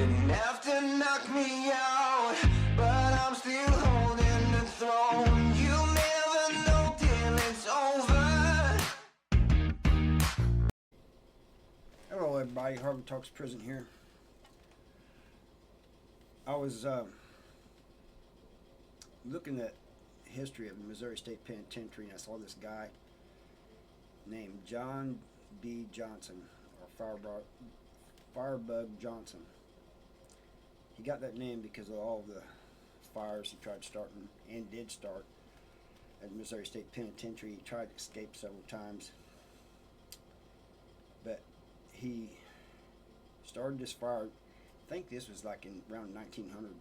didn't have to knock me out, but I'm still holding the throne. You never know till it's over. Hello everybody, Harvey Talks Prison here. I was looking at history of the Missouri State Penitentiary, and I saw this guy named John B. Johnson, or Firebug Johnson. He got that name because of all the fires he tried starting and did start at the Missouri State Penitentiary. He tried to escape several times, but he started this fire. I think this was like in around 1900.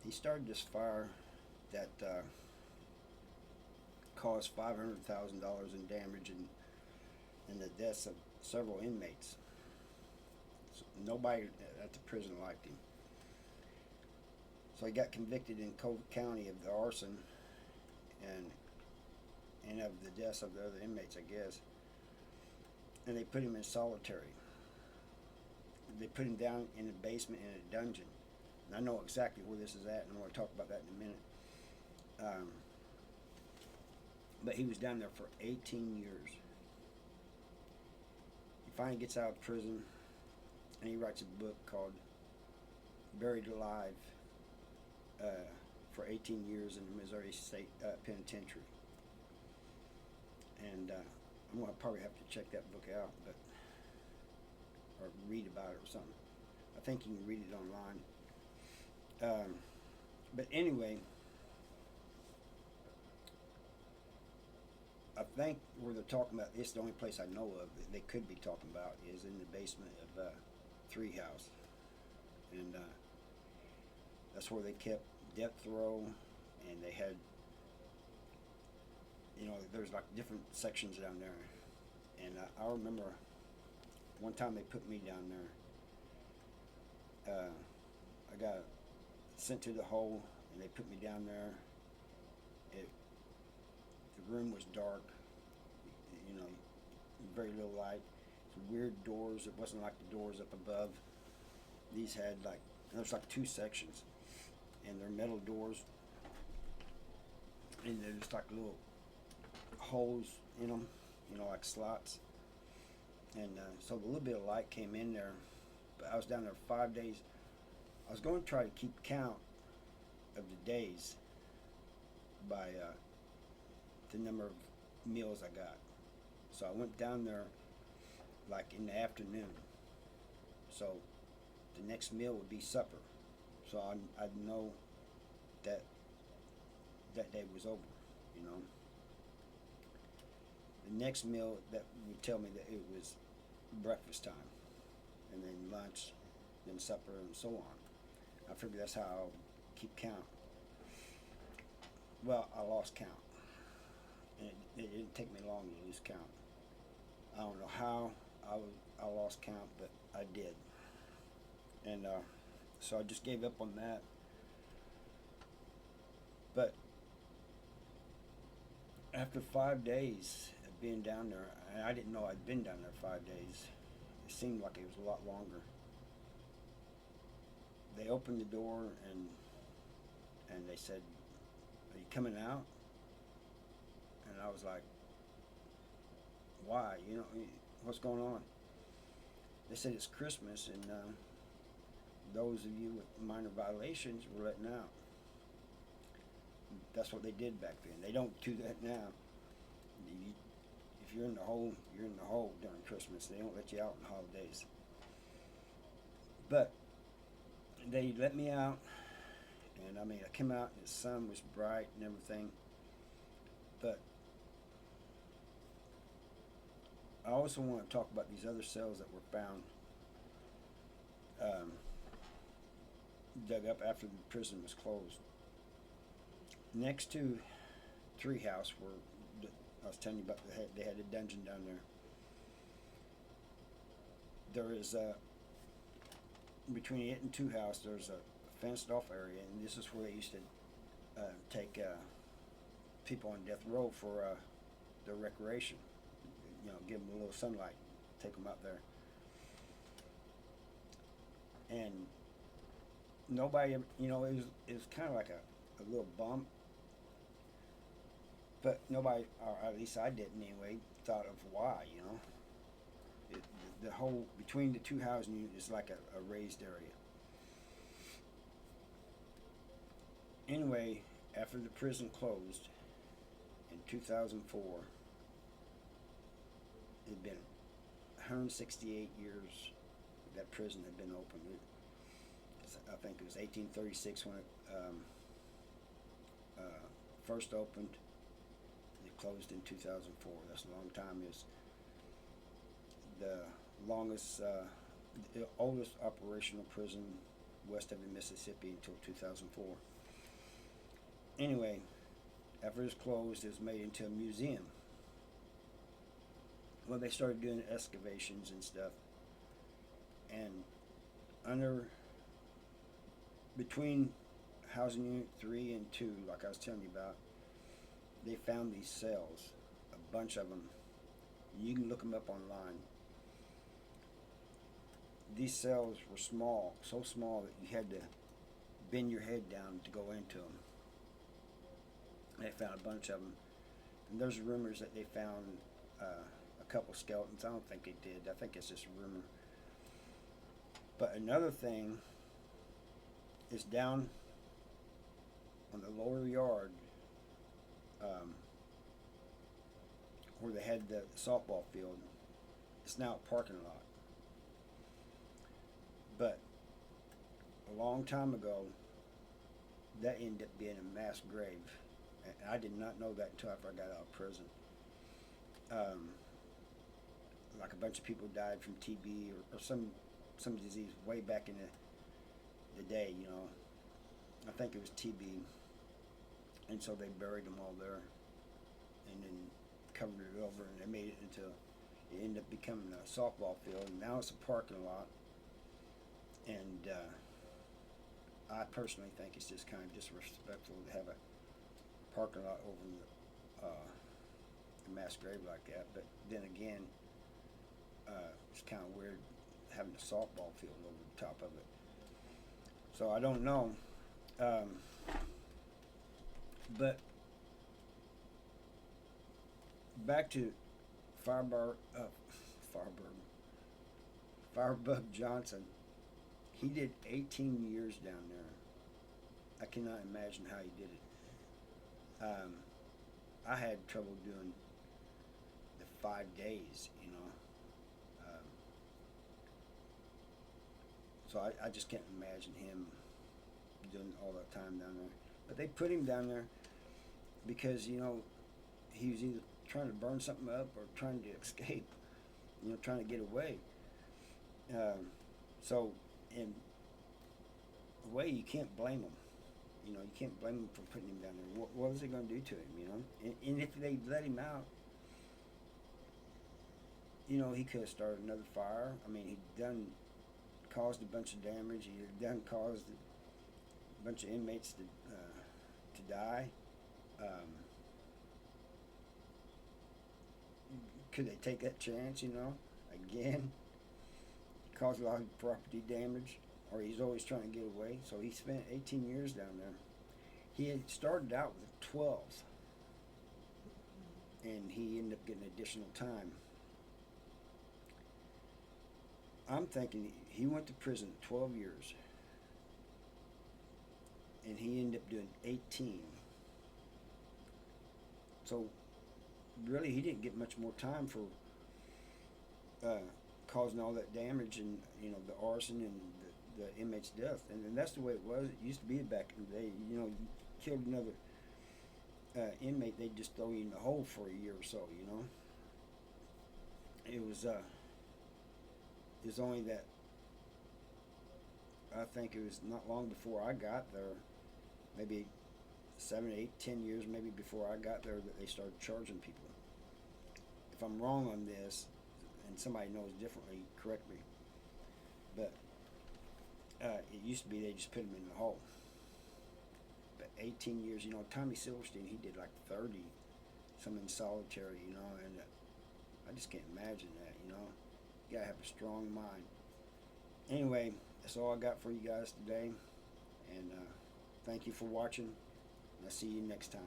He started this fire that caused $500,000 in damage and the deaths of several inmates. So nobody at the prison liked him. So he got convicted in Cove County of the arson and of the deaths of the other inmates, I guess. And they put him in solitary. They put him down in the basement in a dungeon. And I know exactly where this is at, and I'm going to talk about that in a minute. But he was down there for 18 years. He finally gets out of prison, and he writes a book called Buried Alive for 18 years in the Missouri State Penitentiary. And I'm going to probably have to check that book out, or read about it or something. I think you can read it online. But anyway, I think where they're talking about, it's the only place I know of that they could be talking about is in the basement of Three House. And that's where they kept death row, and they had, there's like different sections down there. And I remember one time they put me down there. I got sent to the hole, and they put me down there. The room was dark, very little light. Some weird doors. It wasn't like the doors up above. These had there's like two sections, and they're metal doors, and they're just like little holes in them, like slots. And so a little bit of light came in there, but I was down there 5 days. I was going to try to keep count of the days by the number of meals I got. So I went down there like in the afternoon. So the next meal would be supper. So I'd know that day was over, The next meal that would tell me that it was breakfast time, and then lunch, then supper, and so on. I figured that's how I'll keep count. Well, I lost count, and it didn't take me long to lose count. I don't know how I lost count, but I did. And so I just gave up on that. But after 5 days of being down there, and I didn't know I'd been down there 5 days. It seemed like it was a lot longer. They opened the door and they said, "Are you coming out?" And I was like, "Why? What's going on?" They said it's Christmas, and those of you with minor violations were letting out. That's what they did back then. They don't do that now. If you're in the hole, you're in the hole during Christmas. They don't let you out on holidays. But they let me out, and I came out and the sun was bright and everything. But I also want to talk about these other cells that were found dug up after the prison was closed. Next to Tree House, where I was telling you about, they had a dungeon down there. There is between it and Two House, there's a fenced off area, and this is where they used to take people on death row for their recreation. Give them a little sunlight, take them out there. and nobody, it was kind of like a little bump, but nobody, or at least I didn't anyway, thought of why, the whole, between the two housing units is like a raised area. Anyway, after the prison closed in 2004, it had been 168 years that prison had been open. I think it was 1836 when it first opened. It closed in 2004. That's a long time. It's the longest, the oldest operational prison west of the Mississippi until 2004. Anyway, after it was closed, it was made into a museum. Well, they started doing excavations and stuff, and between housing unit 3 and 2, like I was telling you about, they found these cells, a bunch of them. You can look them up online. These cells were small, so small that you had to bend your head down to go into them. They found a bunch of them, and there's rumors that they found a couple skeletons. I don't think they did. I think it's just a rumor. But another thing is down on the lower yard, where they had the softball field. It's now a parking lot. But a long time ago, that ended up being a mass grave. And I did not know that until after I got out of prison. Like a bunch of people died from TB or some disease way back in the day, I think it was TB. And so they buried them all there and then covered it over, and they made it into, it ended up becoming a softball field, and now it's a parking lot. And I personally think it's just kind of disrespectful to have a parking lot over a mass grave like that. But then again, it's kind of weird having a softball field over the top of it. So I don't know. Back to Firebug Johnson. He did 18 years down there. I cannot imagine how he did it. I had trouble doing the 5 days, so I just can't imagine him doing all that time down there. But they put him down there because, he was either trying to burn something up or trying to escape, trying to get away. So in a way, you can't blame him. You can't blame him for putting him down there. What is it going to do to him, And if they let him out, he could have started another fire. I mean, he'd done caused a bunch of damage. He had done caused a bunch of inmates to die. Could they take that chance, again? Caused a lot of property damage, or he's always trying to get away. So he spent 18 years down there. He had started out with 12, and he ended up getting additional time. I'm thinking he went to prison 12 years, and he ended up doing 18. So really, he didn't get much more time for causing all that damage and the arson and the inmate's death. And that's the way it was. It used to be back in the day. You killed another inmate, they'd just throw you in the hole for a year or so. It was only that I think it was not long before I got there, maybe 7, 8, 10 years maybe before I got there, that they started charging people. If I'm wrong on this, and somebody knows differently, correct me. But it used to be they just put him in the hole. But 18 years, Tommy Silverstein, he did like 30, some in solitary, and I just can't imagine that, You gotta have a strong mind. Anyway, that's all I got for you guys today. And thank you for watching. And I'll see you next time.